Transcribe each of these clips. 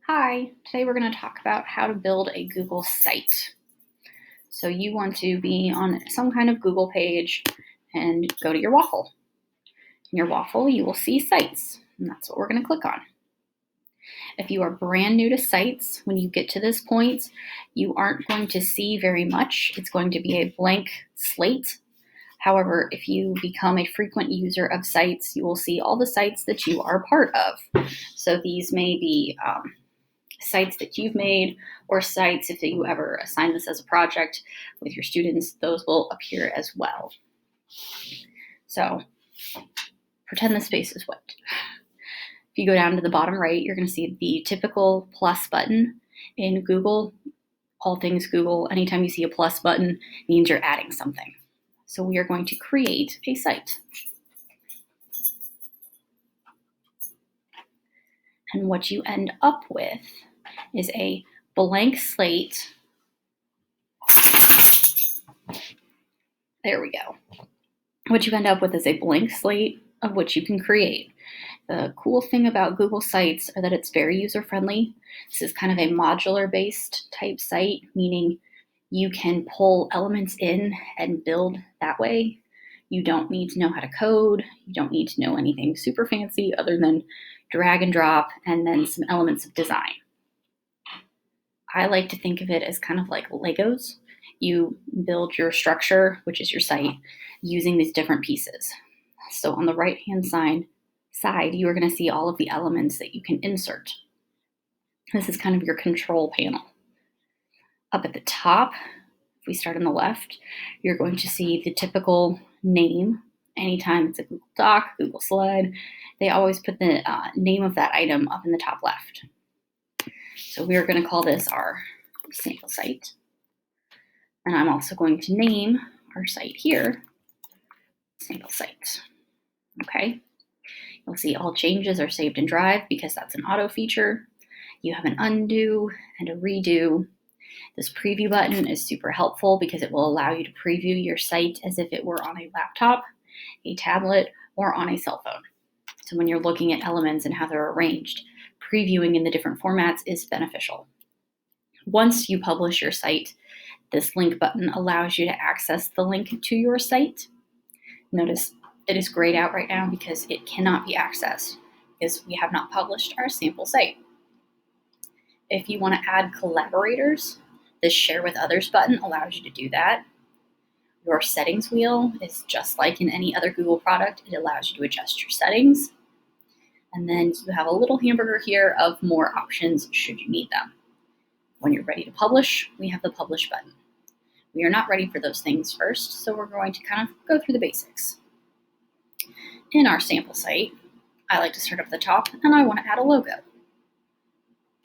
Hi, today we're going to talk about how to build a Google site. So you want to be on some kind of Google page and go to your waffle. In your waffle, you will see sites, and that's what we're going to click on. If you are brand new to sites, when you get to this point, you aren't going to see very much. It's going to be a blank slate. However, if you become a frequent user of sites, you will see all the sites that you are part of. So these may be sites that you've made, or sites, if you ever assign this as a project with your students, those will appear as well. So pretend the space is wet. If you go down to the bottom right, you're going to see the typical plus button in Google. All things Google, anytime you see a plus button, means you're adding something. So we are going to create a site. And what you end up with is a blank slate. There we go. What you end up with is a blank slate of which you can create. The cool thing about Google Sites are that it's very user-friendly. This is kind of a modular-based type site, meaning you can pull elements in and build that way. You don't need to know how to code. You don't need to know anything super fancy other than drag and drop and then some elements of design. I like to think of it as kind of like Legos. You build your structure, which is your site, using these different pieces. So on the right-hand side, you are going to see all of the elements that you can insert. This is kind of your control panel. Up at the top, if we start on the left, you're going to see the typical name. Anytime it's a Google Doc, Google Slide, they always put the name of that item up in the top left. So we're going to call this our sample site. And I'm also going to name our site here, sample site. Okay. You'll see all changes are saved in Drive because that's an auto feature. You have an undo and a redo. This preview button is super helpful because it will allow you to preview your site as if it were on a laptop, a tablet, or on a cell phone. So when you're looking at elements and how they're arranged, previewing in the different formats is beneficial. Once you publish your site, this link button allows you to access the link to your site. Notice it is grayed out right now because it cannot be accessed because we have not published our sample site. If you want to add collaborators, this Share with Others button allows you to do that. Your settings wheel is just like in any other Google product. It allows you to adjust your settings. And then you have a little hamburger here of more options should you need them. When you're ready to publish, we have the Publish button. We are not ready for those things first, so we're going to kind of go through the basics. In our sample site, I like to start up at the top and I want to add a logo.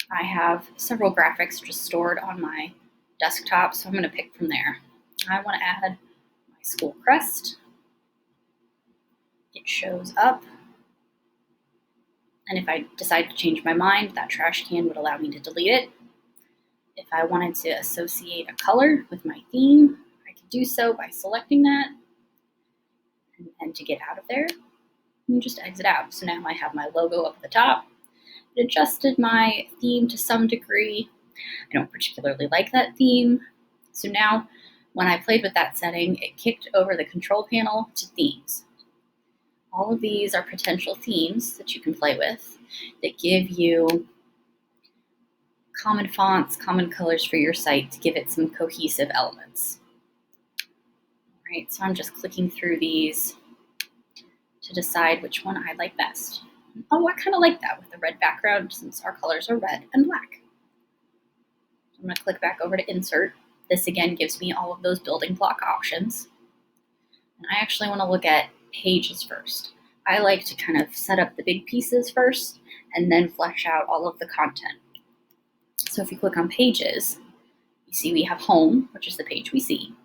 I have several graphics just stored on my desktop, so I'm going to pick from there. I want to add my school crest. It shows up. And if I decide to change my mind, that trash can would allow me to delete it. If I wanted to associate a color with my theme, I could do so by selecting that. And to get out of there, you just exit out. So now I have my logo up at the top. It adjusted my theme to some degree. I don't particularly like that theme. So now when I played with that setting, it kicked over the control panel to themes. All of these are potential themes that you can play with that give you common fonts, common colors for your site to give it some cohesive elements. All right, so I'm just clicking through these to decide which one I like best. Oh, I kind of like that with the red background since our colors are red and black. I'm going to click back over to Insert. This again gives me all of those building block options. And I actually want to look at pages first. I like to kind of set up the big pieces first and then flesh out all of the content. So if you click on Pages, you see we have Home, which is the page we see,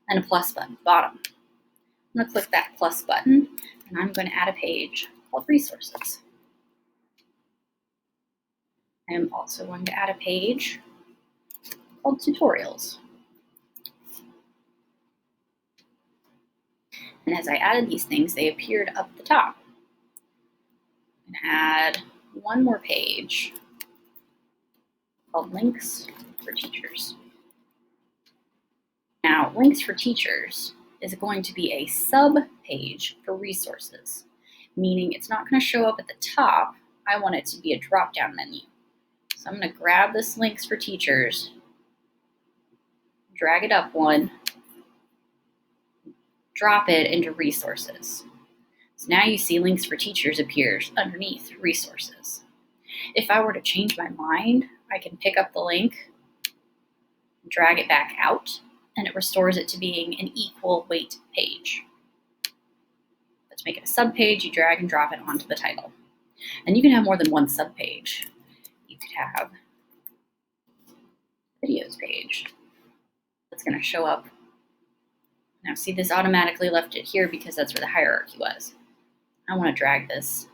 and a plus button at the bottom. I'm going to click that plus button, and I'm going to add a page called Resources. I am also going to add a page called Tutorials. And as I added these things, they appeared up the top. I'm going to add one more page called Links for Teachers. Now, Links for Teachers is going to be a sub-page for resources, meaning it's not going to show up at the top. I want it to be a drop-down menu. So I'm going to grab this Links for Teachers, drag it up one, drop it into Resources. So now you see Links for Teachers appears underneath Resources. If I were to change my mind, I can pick up the link, drag it back out, and it restores it to being an equal weight page. Let's make it a subpage. You drag and drop it onto the title. And you can have more than one subpage. You could have videos page. That's going to show up. Now see, this automatically left it here because that's where the hierarchy was. I want to drag this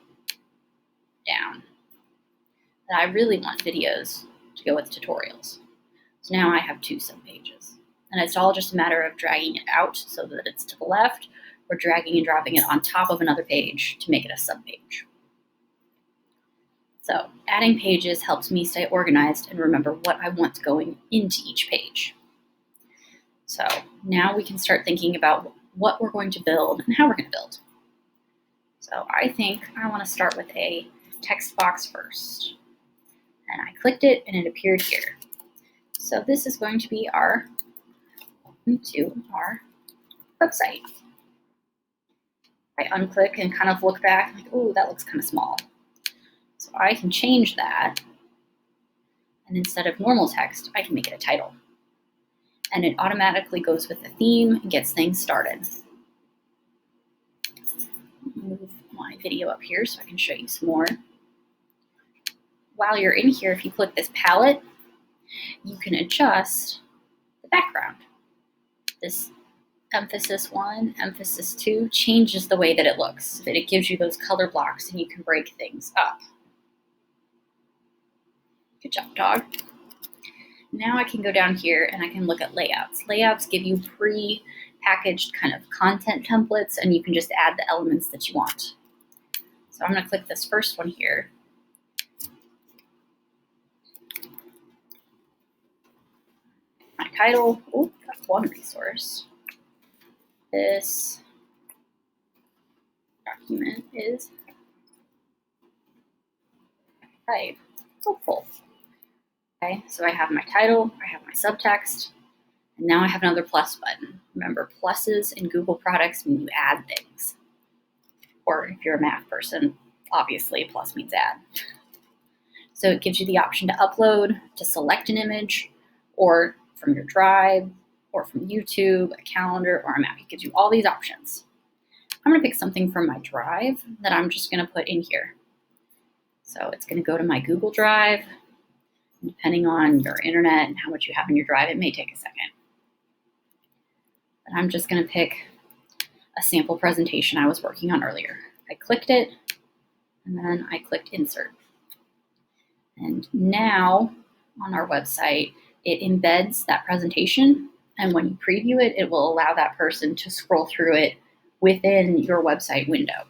down. And I really want videos to go with tutorials. So now I have two subpages. And it's all just a matter of dragging it out so that it's to the left, or dragging and dropping it on top of another page to make it a subpage. So adding pages helps me stay organized and remember what I want going into each page. So now we can start thinking about what we're going to build and how we're going to build. So I think I want to start with a text box first. And I clicked it and it appeared here. So this is going to be our welcome to our website. I unclick and kind of look back, like, oh, that looks kind of small. So I can change that. And instead of normal text, I can make it a title. And it automatically goes with the theme and gets things started. Move my video up here so I can show you some more. While you're in here, if you click this palette, you can adjust the background. This emphasis 1, emphasis 2 changes the way that it looks. But it gives you those color blocks and you can break things up. Good job, dog. Now I can go down here and I can look at layouts. Layouts give you pre-packaged kind of content templates and you can just add the elements that you want. So I'm going to click this first one here. My title, oh, that's one resource. This document is 5. Helpful. Okay, so I have my title, I have my subtext, and now I have another plus button. Remember, pluses in Google products mean you add things. Or if you're a math person, obviously plus means add. So it gives you the option to upload, to select an image, or from your Drive, or from YouTube, a calendar, or a map. It gives you all these options. I'm going to pick something from my Drive that I'm just going to put in here. So it's going to go to my Google Drive. Depending on your internet and how much you have in your Drive, it may take a second. But I'm just going to pick a sample presentation I was working on earlier. I clicked it, and then I clicked Insert. And now on our website, it embeds that presentation, and when you preview it, it will allow that person to scroll through it within your website window.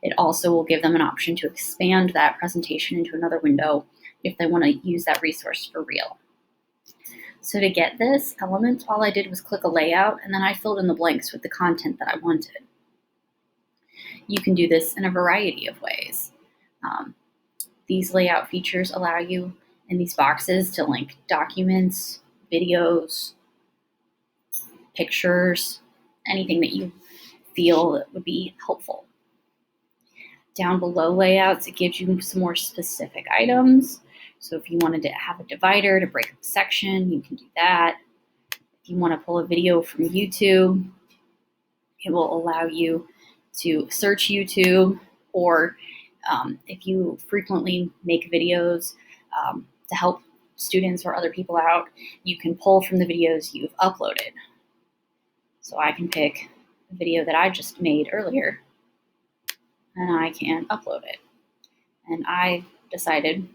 It also will give them an option to expand that presentation into another window if they want to use that resource for real. So to get this element, all I did was click a layout, and then I filled in the blanks with the content that I wanted. You can do this in a variety of ways. These layout features allow you in these boxes to link documents, videos, pictures, anything that you feel that would be helpful. Down below layouts, it gives you some more specific items. So if you wanted to have a divider to break up a section, you can do that. If you want to pull a video from YouTube, it will allow you to search YouTube, or if you frequently make videos to help students or other people out, you can pull from the videos you've uploaded. So I can pick a video that I just made earlier, and I can upload it. And I decided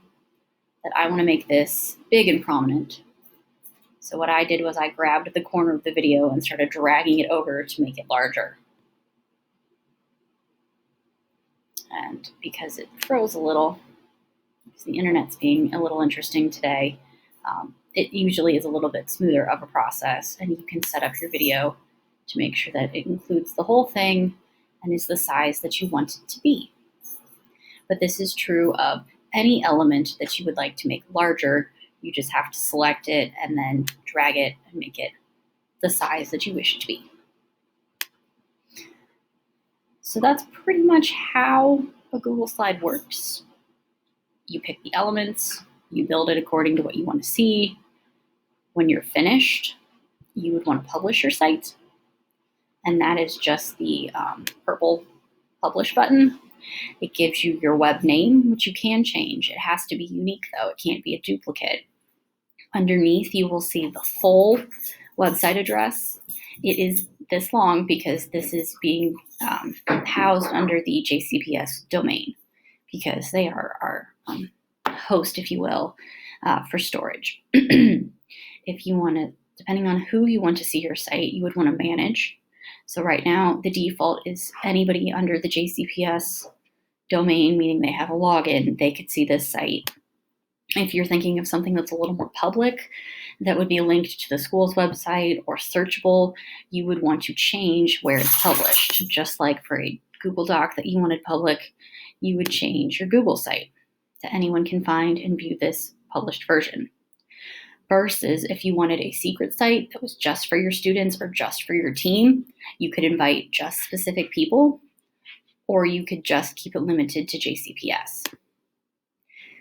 that I want to make this big and prominent. So what I did was I grabbed the corner of the video and started dragging it over to make it larger. And because it froze a little, because the internet's being a little interesting today, it usually is a little bit smoother of a process, and you can set up your video to make sure that it includes the whole thing and is the size that you want it to be. But this is true of any element that you would like to make larger. You just have to select it and then drag it and make it the size that you wish it to be. So that's pretty much how a Google slide works. You pick the elements, you build it according to what you want to see. When you're finished, you would want to publish your site, and that is just the purple publish button. It gives you your web name, which you can change. It has to be unique, though. It can't be a duplicate. Underneath, you will see the full website address. It is this long because this is being housed under the JCPS domain, because they are our host, if you will, for storage. If you want to, depending on who you want to see your site, you would want to manage. So right now, the default is anybody under the JCPS domain, meaning they have a login, they could see this site. If you're thinking of something that's a little more public, that would be linked to the school's website or searchable, you would want to change where it's published. Just like for a Google Doc that you wanted public, you would change your Google site that anyone can find and view this published version. Versus if you wanted a secret site that was just for your students or just for your team, you could invite just specific people, or you could just keep it limited to JCPS.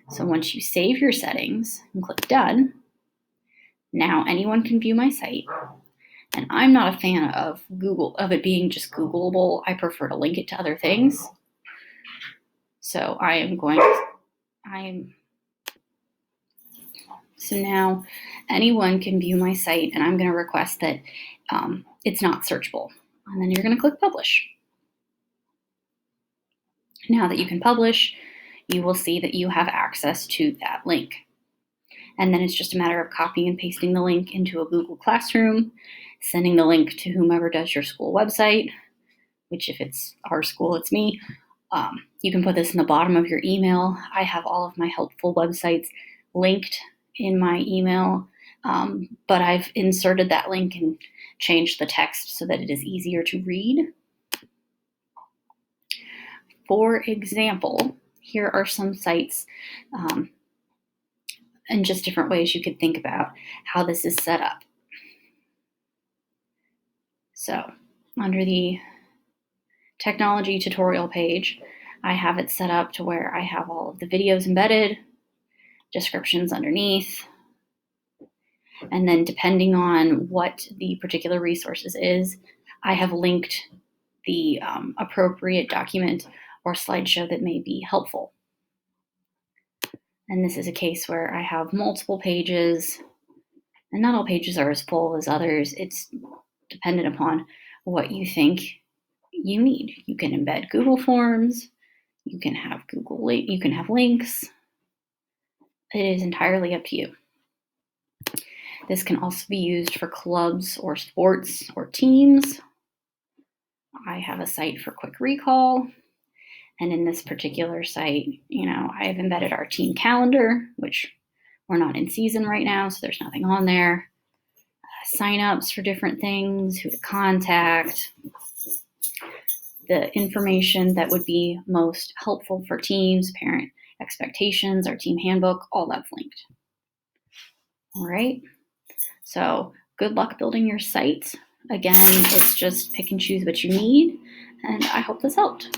So once you save your settings and click done, now anyone can view my site. And I'm not a fan of it being just Googleable. I prefer to link it to other things. So so now anyone can view my site, and I'm going to request that it's not searchable. And then you're going to click publish. Now that you can publish, you will see that you have access to that link. And then it's just a matter of copying and pasting the link into a Google Classroom, sending the link to whomever does your school website, which if it's our school, it's me. You can put this in the bottom of your email. I have all of my helpful websites linked in my email, but I've inserted that link and changed the text so that it is easier to read. For example, here are some sites and just different ways you could think about how this is set up. So under the technology tutorial page, I have it set up to where I have all of the videos embedded, descriptions underneath, and then depending on what the particular resources is, I have linked the appropriate document or slideshow that may be helpful. And this is a case where I have multiple pages, and not all pages are as full as others. It's dependent upon what you think you need. You can embed Google Forms, you can have you can have links. It is entirely up to you. This can also be used for clubs or sports or teams. I have a site for quick recall. And in this particular site, I have embedded our team calendar, which we're not in season right now, so there's nothing on there. Sign-ups for different things, who to contact, the information that would be most helpful for teams, parent expectations, our team handbook, all that's linked. All right, so good luck building your site. Again, it's just pick and choose what you need, and I hope this helped.